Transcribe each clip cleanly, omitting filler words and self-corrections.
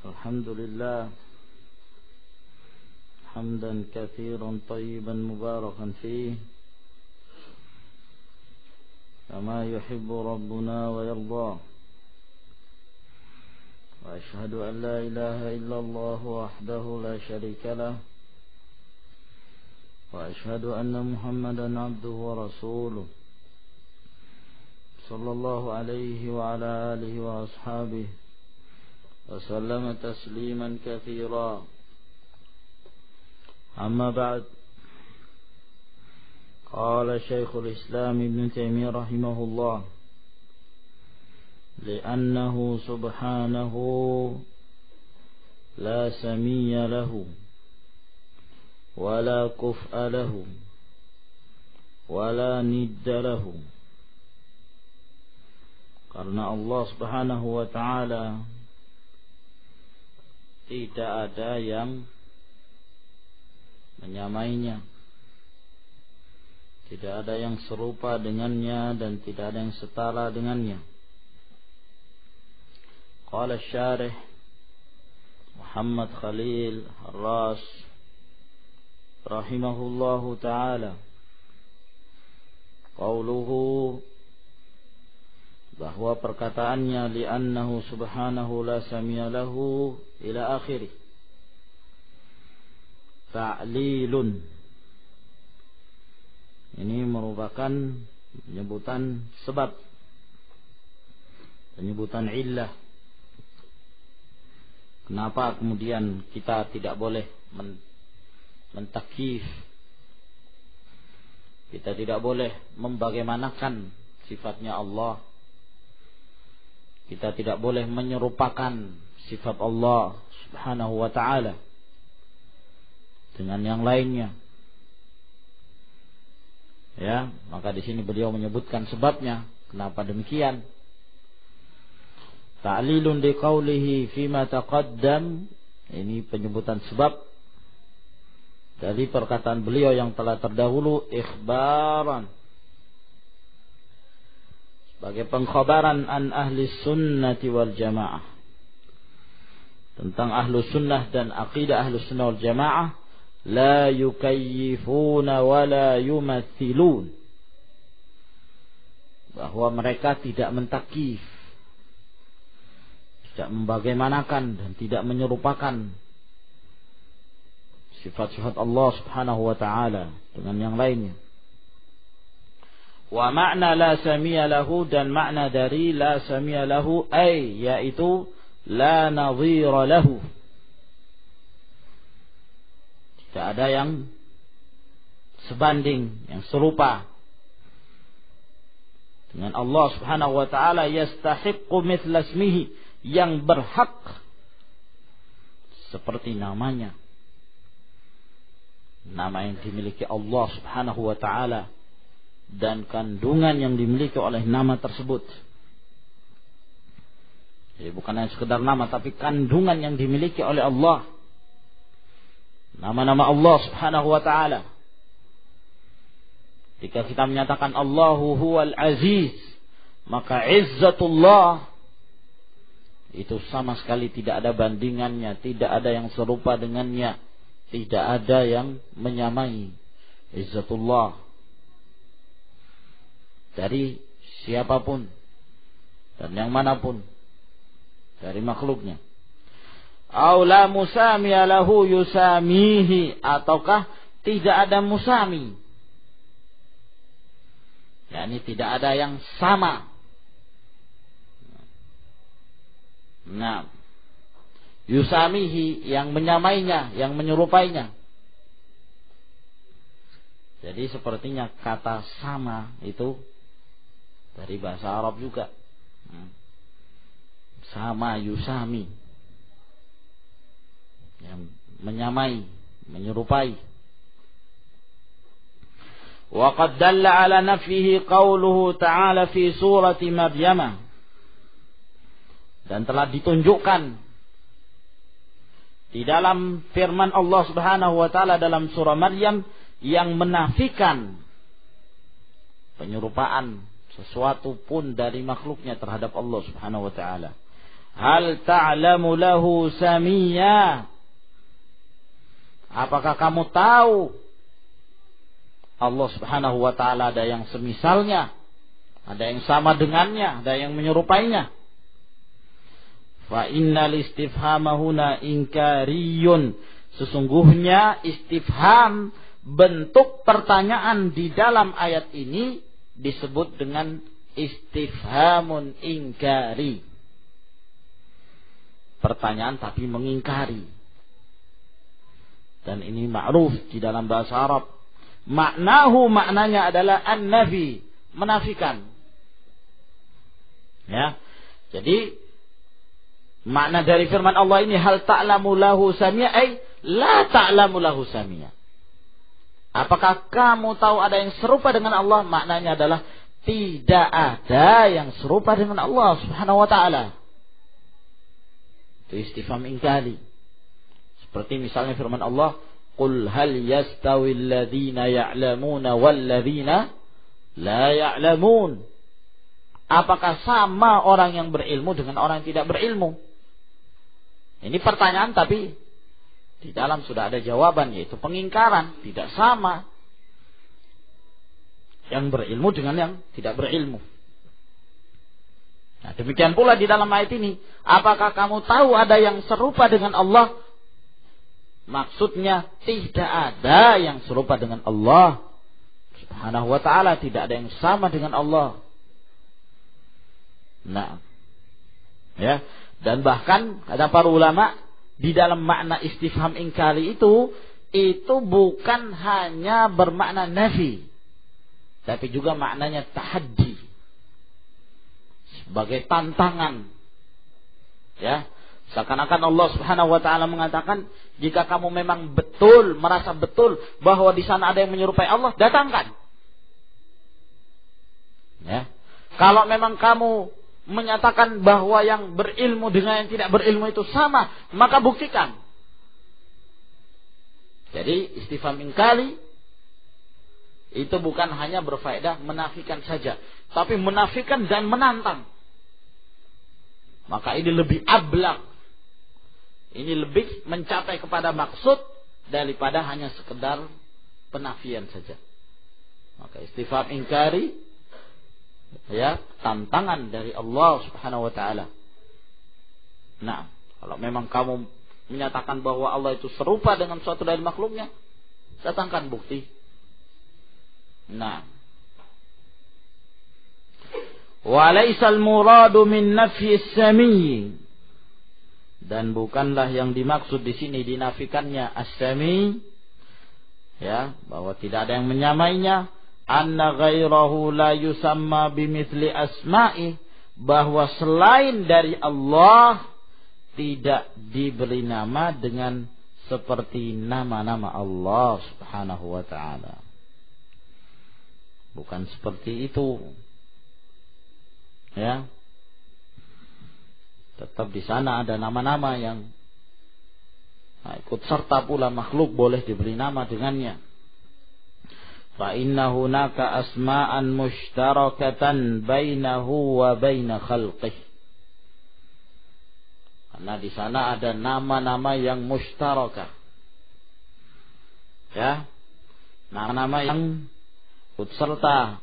الحمد لله حمدا كثيرا طيبا مباركا فيه كما يحب ربنا ويرضى وأشهد أن لا إله إلا الله وحده لا شريك له وأشهد أن محمدا عبده ورسوله صلى الله عليه وعلى آله وأصحابه وسلم تسليما كثيرا. أما بعد، قال شيخ الإسلام ابن تيمية رحمه الله: لأنه سبحانه لا سمي له ولا كفء له ولا ند له. Karena Allah Subhanahu wa ta'ala tidak ada yang menyamainya, tidak ada yang serupa dengannya, dan tidak ada yang setara dengannya. Qala syarih Muhammad Khalil Ar-Ras rahimahullahu ta'ala, qauluhu, bahwa perkataannya li'annahu subhanahu la samia lahu ila akhirih, ta'lilun, ini merupakan penyebutan sebab, penyebutan illah. Kenapa kemudian kita tidak boleh mentakif, kita tidak boleh membagaimanakan sifatnya Allah, kita tidak boleh menyerupakan sifat Allah Subhanahu wa ta'ala dengan yang lainnya. Ya, maka di sini beliau menyebutkan sebabnya kenapa demikian. Ta'lilun liqaulihi fima taqaddam, ini penyebutan sebab dari perkataan beliau yang telah terdahulu, ikhbaran, sebagai pengkhabaran an ahli sunnati wal jamaah, tentang ahlu sunnah dan aqidah ahlu sunnah wal jamaah, la yukayyifuna wa la yumathilun, bahwa mereka tidak mentakif, tidak membagaimanakan dan tidak menyerupakan sifat-sifat Allah Subhanahu wa ta'ala dengan yang lainnya. Wa makna la samia lahu, dan makna dari la samia lahu yaitu la nadhira lahu, tidak ada yang sebanding, yang serupa dengan Allah Subhanahu wa ta'ala. Yastahiqqu mithla ismihi, yang berhak seperti namanya, nama yang dimiliki Allah Subhanahu wa ta'ala dan kandungan yang dimiliki oleh nama tersebut. Jadi bukan hanya sekedar nama, tapi kandungan yang dimiliki oleh Allah, nama-nama Allah Subhanahu wa ta'ala. Jika kita menyatakan Allahu huwal aziz, maka izzatullah itu sama sekali tidak ada bandingannya, tidak ada yang serupa dengannya, tidak ada yang menyamai izzatullah dari siapapun dan yang manapun dari makhluknya. Aw la musamiya lahu yusamihi, ataukah tidak ada musami, yakni tidak ada yang sama. Nah, yusamihi, yang menyamainya, yang menyerupainya. Jadi sepertinya kata sama itu dari bahasa Arab juga. Sama, yusami, yang menyamai, menyerupai. Wa qad dalla ala nafyihi qauluhu ta'ala fi surati Maryam, dan telah ditunjukkan di dalam firman Allah Subhanahu wa ta'ala dalam surah Maryam yang menafikan penyerupaan sesuatu pun dari makhluknya terhadap Allah Subhanahu wa ta'ala. hal ta'lamu lahu samiyya. Apakah kamu tahu Allah Subhanahu wa ta'ala ada yang semisalnya, ada yang sama dengannya, ada yang menyerupainya? Fa innal istifhama huna inkariyun. Sesungguhnya istifham, bentuk pertanyaan di dalam ayat ini disebut dengan istifhamun ingkari. Pertanyaan tapi mengingkari. Dan ini ma'ruf di dalam bahasa Arab. Maknahu, maknanya adalah an-nafi, menafikan. Ya. Jadi makna dari firman Allah ini, hal ta'lamu lahu samia, ay la ta'lamu lahu samia. Apakah kamu tahu ada yang serupa dengan Allah? Maknanya adalah tidak ada yang serupa dengan Allah Subhanahu wa ta'ala. Itu istifham ingkari. Seperti misalnya firman Allah, qul hal yastawi alladhina ya'lamuna walladhina la ya'lamun. Apakah sama orang yang berilmu dengan orang yang tidak berilmu? Ini pertanyaan tapi di dalam sudah ada jawaban, yaitu pengingkaran. Tidak sama yang berilmu dengan yang tidak berilmu. Nah, demikian pula di dalam ayat ini, apakah kamu tahu ada yang serupa dengan Allah? Maksudnya tidak ada yang serupa dengan Allah Subhanahu wa ta'ala, tidak ada yang sama dengan Allah. Nah, ya, dan bahkan kata para ulama, di dalam makna istifham ingkari itu bukan hanya bermakna nafi, tapi juga maknanya tahaddi, sebagai tantangan. Ya, seakan-akan Allah Subhanahu wa ta'ala mengatakan, jika kamu memang betul, merasa betul bahwa di sana ada yang menyerupai Allah, datangkan. Ya. Kalau memang kamu menyatakan bahwa yang berilmu dengan yang tidak berilmu itu sama, maka buktikan. Jadi istifham ingkari itu bukan hanya berfaedah menafikan saja, tapi menafikan dan menantang. Maka ini lebih ablaq. Ini lebih mencapai kepada maksud daripada hanya sekedar penafian saja. Maka istifham ingkari, ya, tantangan dari Allah Subhanahu wa ta'ala. Nah, kalau memang kamu menyatakan bahwa Allah itu serupa dengan suatu dari makhluknya, datangkan bukti. Nah, wa laysal muradu min nafyi as-sami, dan bukanlah yang dimaksud di sini dinafikannya as-sami, ya, bahwa tidak ada yang menyamainya, anna ghairahu la yusamma bimithli asma'i, bahwa selain dari Allah tidak diberi nama dengan seperti nama-nama Allah Subhanahu wa ta'ala. Bukan seperti itu. Ya. Tetap di sana ada nama-nama yang ikut serta pula makhluk boleh diberi nama dengannya. Fa inna hunaka asma'an mushtarakatan bainahu wa baina khalqih. Karena di sana ada nama-nama yang mushtarakah. Ya. Nama-nama yang ikut serta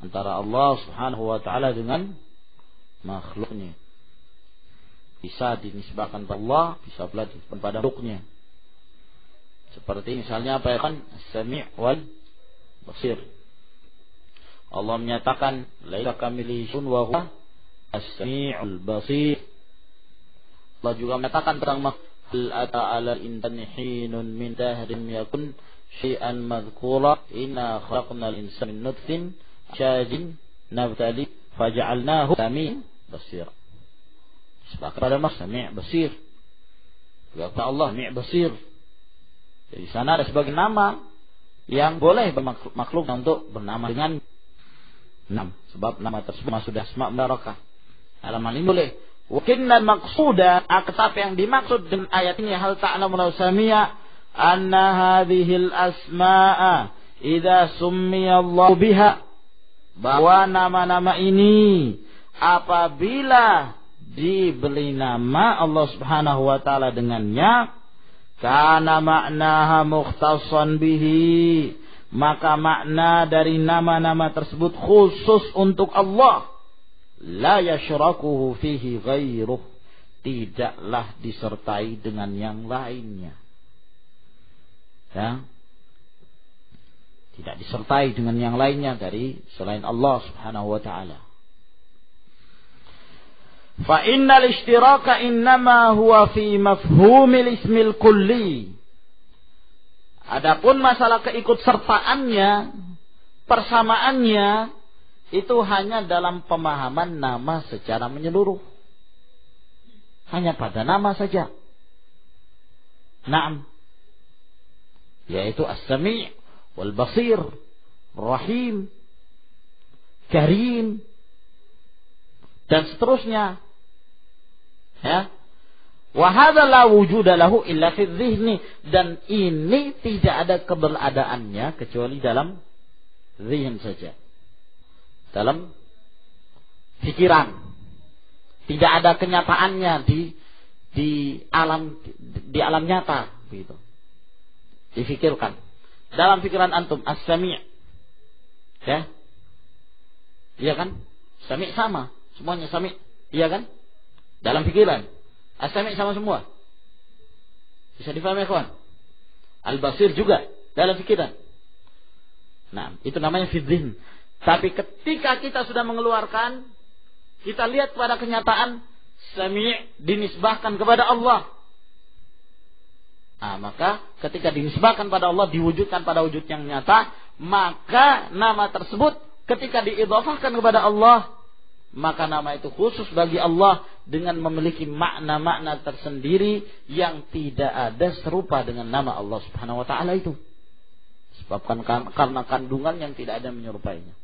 antara Allah Subhanahu wa ta'ala dengan makhluknya. Bisa dinisbahkan kepada Allah, bisa pula dinisbahkan pada makhluknya. Seperti misalnya apa ya kan, As-Sami' wal Basir. Allah menyatakan laisa kamitslihi syai'un wa huwa as-sami'ul basir. Allah juga menyatakan tentang makhluk, ata'ala intani hinun min dahrin yakun syai'an madhkura inna khalaqnal insana min nutfin syajin nabtali faja'alnahu sami'an basir. Sepakat ada Sami' Basir. Kata Allah Mi' Basir. Jadi di sana ada sebagai nama yang boleh makhluk untuk bernama dengan nama, sebab nama tersebut sudah asma' barakah. Dalam hal ini boleh. Wakinna maqsuda, tetapi yang dimaksud dengan ayat ini, hal ta'lamu lahu samia, anna hadhil asma'a idza summiya Allah biha, bahwa nama-nama ini apabila diberi nama Allah Subhanahu wa taala dengannya, kana ma'naha mukhtassan bihi, maka makna dari nama-nama tersebut khusus untuk Allah. La yashrakuhu fihi ghairuh, tidaklah disertai dengan yang lainnya. Ya, tidak disertai dengan yang lainnya dari selain Allah Subhanahu wa taala. Fa innal ishtiraka innama huwa fi mafhumil ismil kulli. Adapun masalah keikutsertaannya, persamaannya, itu hanya dalam pemahaman nama secara menyeluruh. Hanya pada nama saja. Naam. Yaitu As-Sami' wal Basir, Rahim, Karim, dan seterusnya. Ya. Wa hadza la wujuda lahu illa fi dhihni, dan ini tidak ada keberadaannya kecuali dalam zihn saja. Dalam pikiran. Tidak ada kenyataannya di alam nyata begitu. Difikirkan. Dalam pikiran antum As-Sami'. Ya. Iya kan? Sami' sama, semuanya Sami'. Iya kan? Dalam pikiran As-Sami' sama semua. Bisa difahami, kawan? Al-Basir juga dalam pikiran. Nah, itu namanya fi dzihn. Tapi ketika kita sudah mengeluarkan, kita lihat pada kenyataan, Sami' dinisbahkan kepada Allah. Nah, maka ketika dinisbahkan pada Allah, diwujudkan pada wujud yang nyata, maka nama tersebut ketika diidhafahkan kepada Allah, maka nama itu khusus bagi Allah dengan memiliki makna-makna tersendiri yang tidak ada serupa dengan nama Allah Subhanahu wa taala itu. Sebabkan karena kandungan yang tidak ada menyerupainya.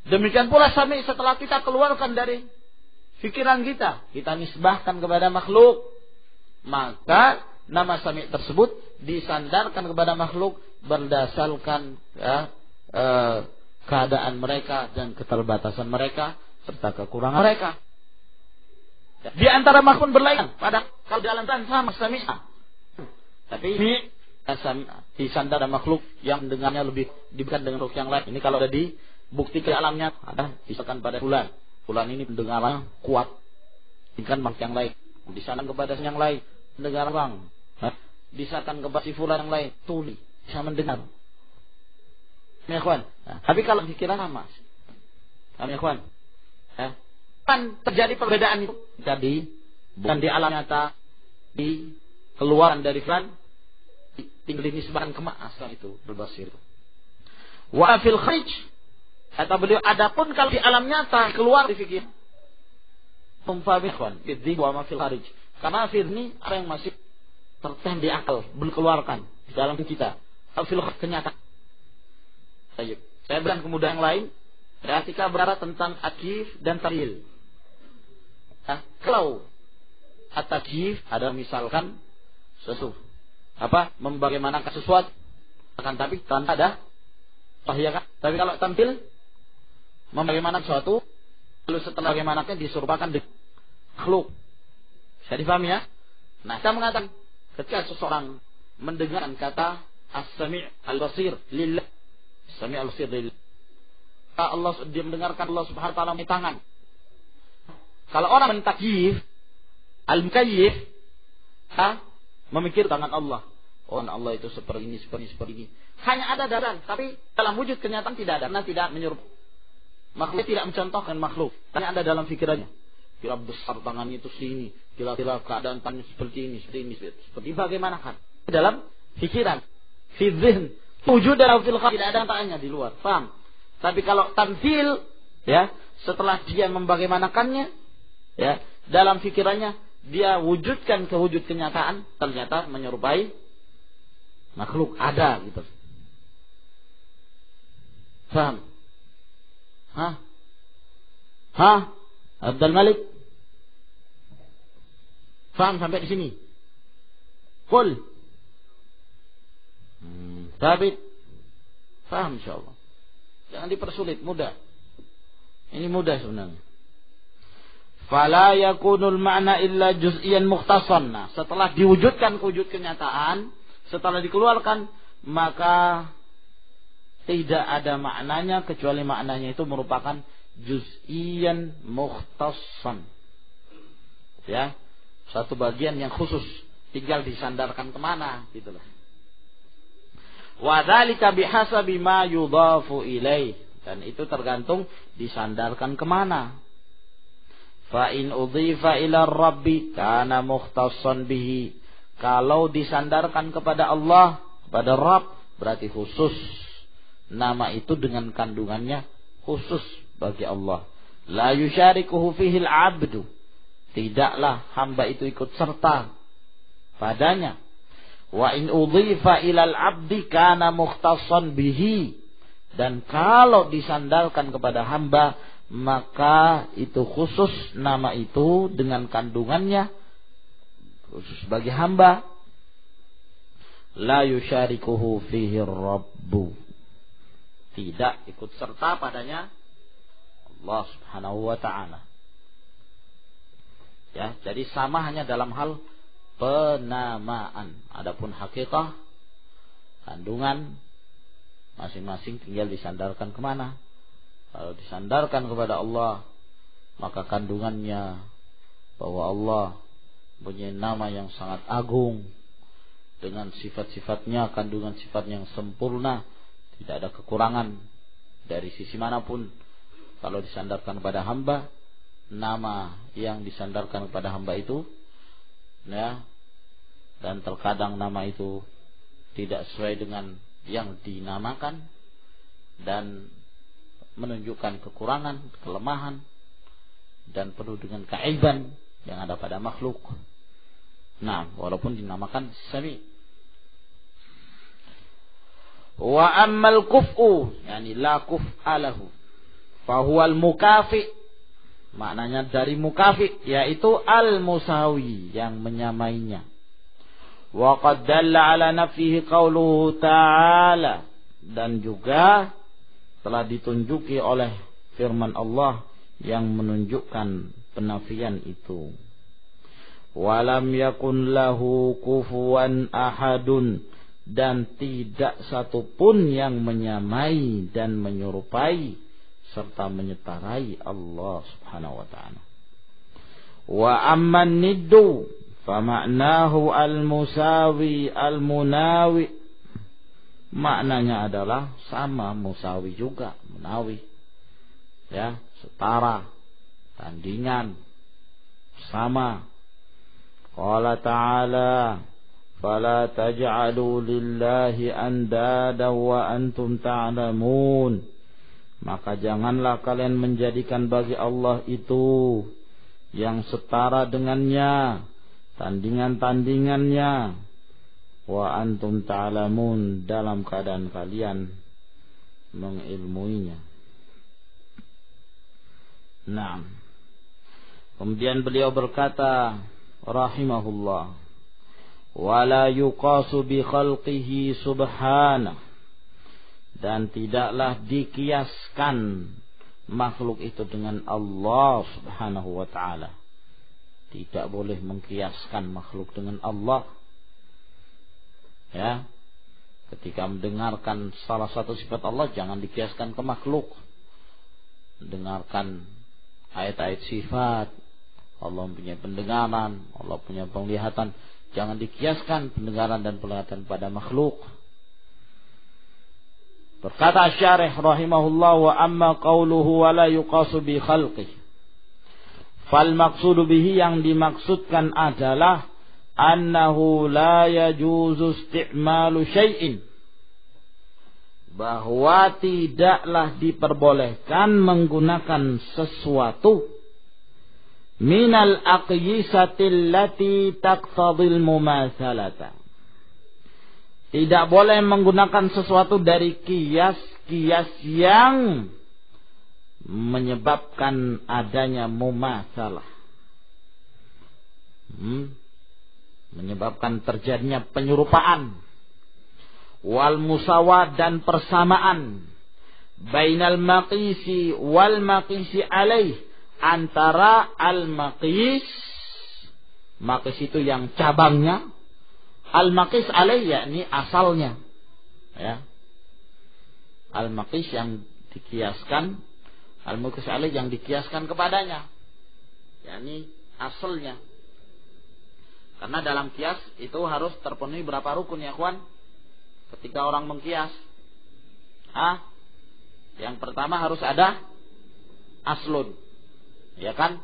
Demikian pula Sami' setelah kita keluarkan dari pikiran kita nisbahkan kepada makhluk, maka nama Sami' tersebut disandarkan kepada makhluk berdasarkan keadaan mereka dan keterbatasan mereka serta kekurangan mereka. Di antara makhluk berlainan, pada kalau dalam sama Sami', tapi ini disandar makhluk yang dengannya lebih diberikan dengan makhluk yang lain. Ini kalau ada bukti ke alamnya, ada misalkan pada bulan ini pendengaran kuat, bukan makhluk yang lain. Disandar kepada yang lain, pendengaran bang. Disahkan kepada si fulan yang lain, tuli, bisa mendengar. Ya, kawan. Nah, tapi kalau pikiran sama. Ya, kawan. Ya. Kan terjadi perbedaan itu. Jadi, bukan di alam nyata, di keluaran dari fulan, tinggal dinisbahkan ke asal itu, berbasir. Wa fil kharij, kata beliau, adapun kalau di alam nyata, keluar di fikir. Memfahami, kawan. Fidhi wa ma fil kharij. Karena firni, apa yang masih tertahan di akal, berkeluarkan di dalam kita. Al-fil kenyataan. Saya berikan kemudahan yang lain. Ketika berbicara tentang akif dan takyil. Nah, kalau at-takyif ada misalkan sesuatu membagaimanakan sesuatu, akan tapi tanpa ada kan? Tapi kalau tampil membagaimanakan sesuatu, lalu setelah bagaimananya diserupakan dengan makhluk. Bisa difahami ya? Nah, saya mengatakan ketika seseorang mendengarkan kata As-Sami' Al-Basir lillah, As-Sami' Al-Basir lillah, Allah, dia mendengarkan Allah Subhanahu wa taala di tangan. Kalau orang mentakyif, al-mukayyif, memikir tangan Allah. Oh, Allah itu seperti ini, seperti ini. Hanya ada dalam, tapi dalam wujud kenyataan tidak ada. Karena tidak menyerupai. Makhluk tidak mencontohkan makhluk. Hanya ada dalam pikirannya. Kira besar tangannya itu sini, kira-kira keadaan tangannya seperti ini. Seperti bagaimana kan? Dalam pikiran, fi dzihn, wujud dalam fil kharij, tidak ada tangannya di luar. Paham? Tapi kalau tamthil, ya, setelah dia membagaimanakannya, ya, dalam pikirannya dia wujudkan ke wujud kenyataan, ternyata menyerupai makhluk ada gitu. Paham? Abdul Malik, paham sampai di sini? Qul. Sabit. Paham insyaallah. Jangan dipersulit, mudah. Ini mudah sebenarnya. fala yakunul ma'na illa juz'iyan mukhtassan. Nah, setelah diwujudkan wujud kenyataan, setelah dikeluarkan, maka tidak ada maknanya kecuali maknanya itu merupakan juz'iyan mukhtassan. Ya, satu bagian yang khusus, tinggal disandarkan kemana, gitulah. Wa dzalika bihasabi ma yudhafu ilaih, dan itu tergantung disandarkan kemana. Fa in udhifa ila rabbi kana mukhtassan bihi. Kalau disandarkan kepada Allah, kepada Rabb, berarti khusus. Nama itu dengan kandungannya khusus bagi Allah. La yusyarikuhu fihil abdu. Tidaklah hamba itu ikut serta padanya. Wa in udhifa ilal abdi kana mukhtassan bihi. Dan kalau disandarkan kepada hamba, maka itu khusus nama itu dengan kandungannya khusus bagi hamba. La yusyarikuhu fihi rabbu. Tidak ikut serta padanya Allah subhanahu wa ta'ala. Ya, jadi sama hanya dalam hal penamaan. Adapun hakikah, kandungan, masing-masing tinggal disandarkan kemana. Kalau disandarkan kepada Allah, maka kandungannya bahwa Allah punya nama yang sangat agung, dengan sifat-sifatnya, kandungan sifat yang sempurna, tidak ada kekurangan dari sisi manapun. Kalau disandarkan kepada hamba, nama yang disandarkan kepada hamba itu, ya, dan terkadang nama itu tidak sesuai dengan yang dinamakan dan menunjukkan kekurangan, kelemahan, dan penuh dengan keaiban yang ada pada makhluk. Nah, walaupun dinamakan Sami. Wa ammal kuf'u, yani la kuf'a lahu, fahuwal mukafi. Maknanya dari mukafi, yaitu al-musawi, yang menyamainya. Wa qad dalla ala nafihi qauluhu ta'ala, dan juga telah ditunjuki oleh firman Allah yang menunjukkan penafian itu. Walam yakun lahu kufuwan ahadun, dan tidak satupun yang menyamai dan menyerupai serta menyetarai Allah subhanahu wa ta'ala. Wa amman niddu famaknahu al-musawi al-munawi. Maknanya adalah sama, musawi juga, munawi, ya, setara, tandingan, sama. Qala ta'ala fala taj'alu lillahi andada wa antum ta'lamun. Maka janganlah kalian menjadikan bagi Allah itu yang setara dengannya, tandingan-tandingannya, wa antum ta'lamun, dalam keadaan kalian mengilmuinya. Naam. Kemudian beliau berkata rahimahullah, wala yuqasu bi khalqihi subhanah, dan tidaklah dikiaskan makhluk itu dengan Allah subhanahu wa ta'ala. Tidak boleh mengkiaskan makhluk dengan Allah. Ya, ketika mendengarkan salah satu sifat Allah, jangan dikiaskan ke makhluk. Dengarkan ayat-ayat sifat, Allah punya pendengaran, Allah punya penglihatan, jangan dikiaskan pendengaran dan penglihatan pada makhluk. Berkata Syarih rahimahullah, wa amma qauluhu wa la yuqasu bi khalqih, fal maqsudu bihi, yang dimaksudkan adalah annahu la yajuzu isti'malu syai'in, bahwa tidaklah diperbolehkan menggunakan sesuatu minal aqyisatil lati taqtadil mumatsalata. Tidak boleh menggunakan sesuatu dari kias-kias yang menyebabkan adanya mumatsalah, menyebabkan terjadinya penyerupaan, wal musawat, dan persamaan, bainal maqisi wal maqisi alaih, antara al-maqis, maqis itu yang cabangnya, al-maqis alaih yakni asalnya, ya. Al-maqis yang dikiaskan, al-maqis alaih yang dikiaskan kepadanya, yakni asalnya. Karena dalam kias itu harus terpenuhi berapa rukun ya kawan? Ketika orang mengkias, yang pertama harus ada aslun, ya kan?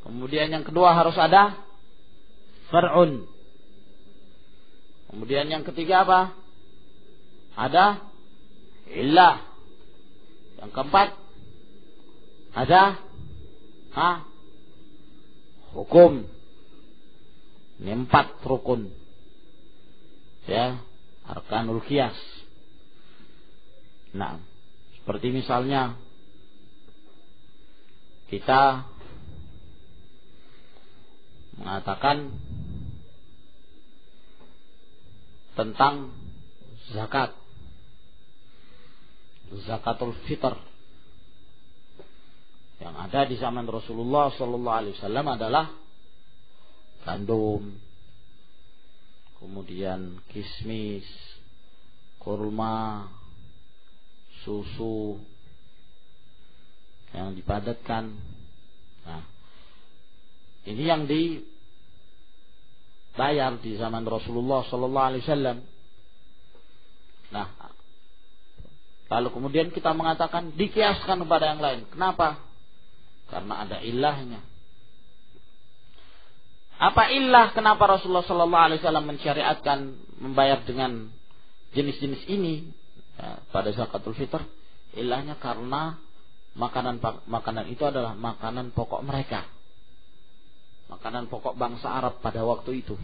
Kemudian yang kedua harus ada far'un. Kemudian yang ketiga apa? Ada illah. Yang keempat ada hukum. Ini 4 rukun, ya, arkanul qiyas. Nah, seperti misalnya kita mengatakan tentang zakat, zakatul fitr yang ada di zaman Rasulullah sallallahu alaihi wasallam adalah gandum, kemudian kismis, kurma, susu yang dipadatkan. Nah, ini yang dibayar di zaman Rasulullah sallallahu alaihi wasallam. Nah, lalu kemudian kita mengatakan dikiaskan kepada yang lain. Kenapa? Karena ada ilahnya. Apa ilah kenapa Rasulullah sallallahu alaihi wasallam mensyariatkan membayar dengan jenis-jenis ini pada zakatul fitr? Ilahnya karena makanan itu adalah makanan pokok mereka, makanan pokok bangsa Arab pada waktu itu.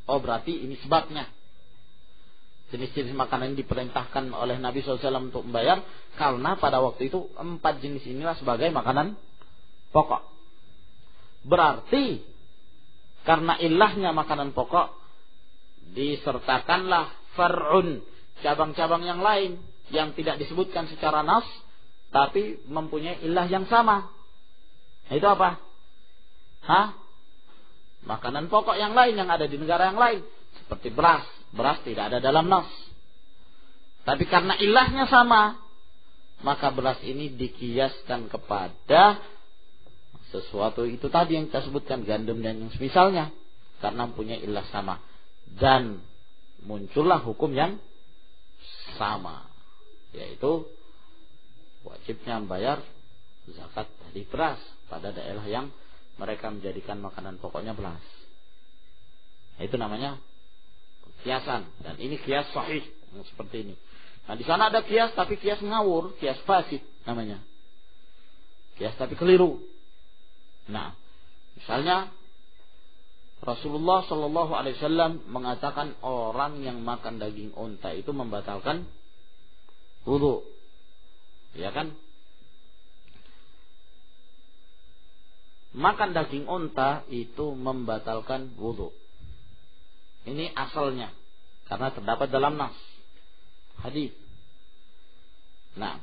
Oh, berarti ini sebabnya jenis-jenis makanan yang diperintahkan oleh Nabi SAW untuk membayar, karena pada waktu itu 4 jenis inilah sebagai makanan pokok. Berarti karena ilahnya makanan pokok, disertakanlah far'un, cabang-cabang yang lain yang tidak disebutkan secara nas, tapi mempunyai ilah yang sama. Itu apa? Makanan pokok yang lain yang ada di negara yang lain, seperti beras. Beras tidak ada dalam nas, tapi karena ilahnya sama, maka beras ini dikiaskan kepada sesuatu itu tadi yang kita sebutkan, gandum dan yang semisalnya, karena punya ilah sama, dan muncullah hukum yang sama, yaitu wajibnya membayar zakat dari beras pada daerah yang mereka menjadikan makanan pokoknya beras. Itu namanya kiasan, dan ini kias sahih seperti ini. Nah, di sana ada kias tapi kias ngawur, kias fasid namanya, kias tapi keliru. Nah, misalnya Rasulullah sallallahu alaihi wasallam mengatakan orang yang makan daging unta itu membatalkan wudu, ya kan? Makan daging unta itu membatalkan wudu. Ini asalnya, karena terdapat dalam nas hadis. Nah,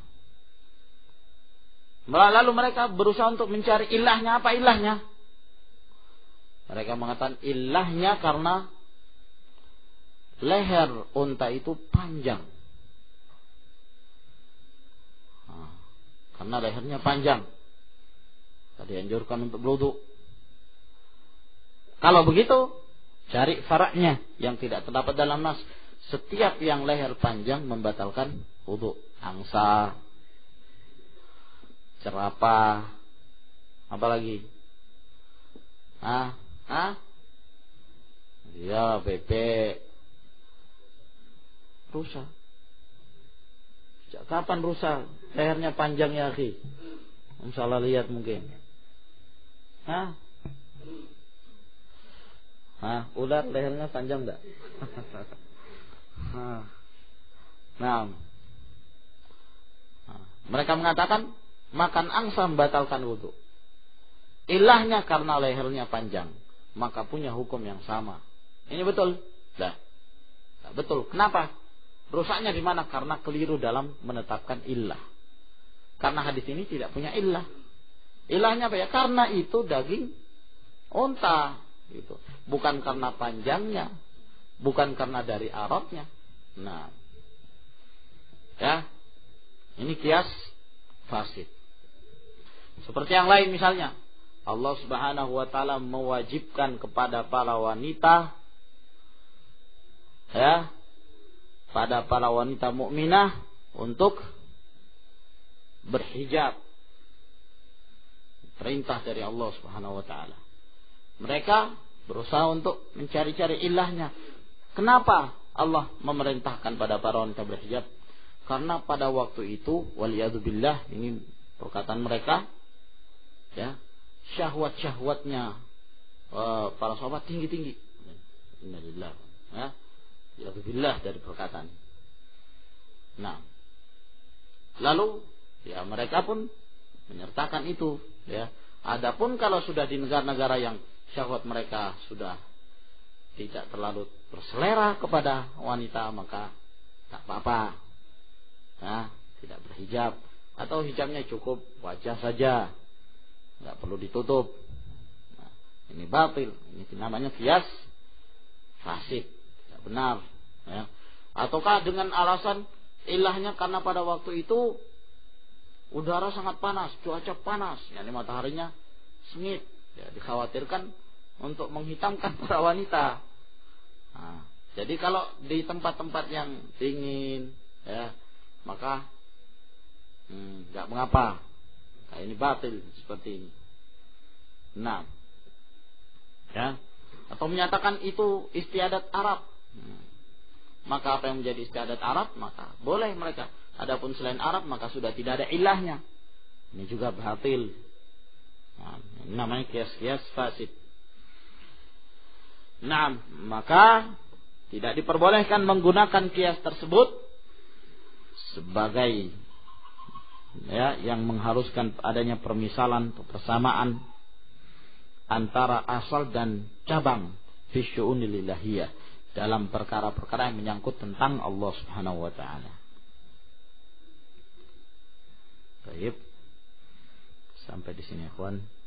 lalu mereka berusaha untuk mencari ilahnya. Apa ilahnya? Mereka mengatakan ilahnya karena leher unta itu panjang. Karena lehernya panjang, tadi anjurkan untuk berwudu. Kalau begitu, cari faraknya yang tidak terdapat dalam nas. Setiap yang leher panjang membatalkan wudu. Angsa, cerapah, apa lagi? Ya, bebek, rusa. Sejak kapan rusa lehernya panjang ya, akhi? Salah lihat mungkin. Ular lehernya panjang enggak? Nah, mereka mengatakan makan angsa membatalkan wudu. Ilahnya karena lehernya panjang, maka punya hukum yang sama. Ini betul? Nah, betul. Kenapa? Rusaknya di mana? Karena keliru dalam menetapkan ilah. Karena hadis ini tidak punya ilah. Ilahnya apa ya? Karena itu daging unta, gitu. Bukan karena panjangnya, bukan karena dari Arabnya. Nah, ya, ini kias fasid. Seperti yang lain misalnya, Allah Subhanahu wa taala mewajibkan kepada para wanita, ya, pada para wanita mukminah untuk berhijab. Perintah dari Allah Subhanahu wa taala. Mereka berusaha untuk mencari-cari ilahnya. Kenapa Allah memerintahkan pada para wanita berhijab? Karena pada waktu itu, waliyadzubillah, ini perkataan mereka, ya, syahwat-syahwatnya para sahabat tinggi-tinggi. Innalillah, ya, waliyadzubillah dari perkataan. Nah, lalu ya mereka pun menyertakan itu, ya. Adapun kalau sudah di negara-negara yang syahwat mereka sudah tidak terlalu berselera kepada wanita, maka tak apa-apa, nah, tidak berhijab, atau hijabnya cukup wajah saja, nggak perlu ditutup. Nah, ini batil, ini namanya kias fasid, tidak benar, ya. Ataukah dengan alasan ilahnya karena pada waktu itu udara sangat panas, cuaca panas, yakni mataharinya sengit, ya, dikhawatirkan untuk menghitamkan para wanita. Nah, jadi kalau di tempat-tempat yang dingin, ya, maka nggak mengapa. Nah, ini batil seperti ini. Nah, ya, atau menyatakan itu istiadat Arab. Maka apa yang menjadi istiadat Arab, maka boleh mereka. Adapun selain Arab maka sudah tidak ada ilahnya. Ini juga batil. Nah, ini namanya kias-kias fasid. Nah, maka tidak diperbolehkan menggunakan kias tersebut sebagai, ya, yang mengharuskan adanya permisalan atau persamaan antara asal dan cabang fi syu'unil ilahiyah, dalam perkara-perkara yang menyangkut tentang Allah Subhanahu wa taala. Baik. Sampai di sini, ikhwan.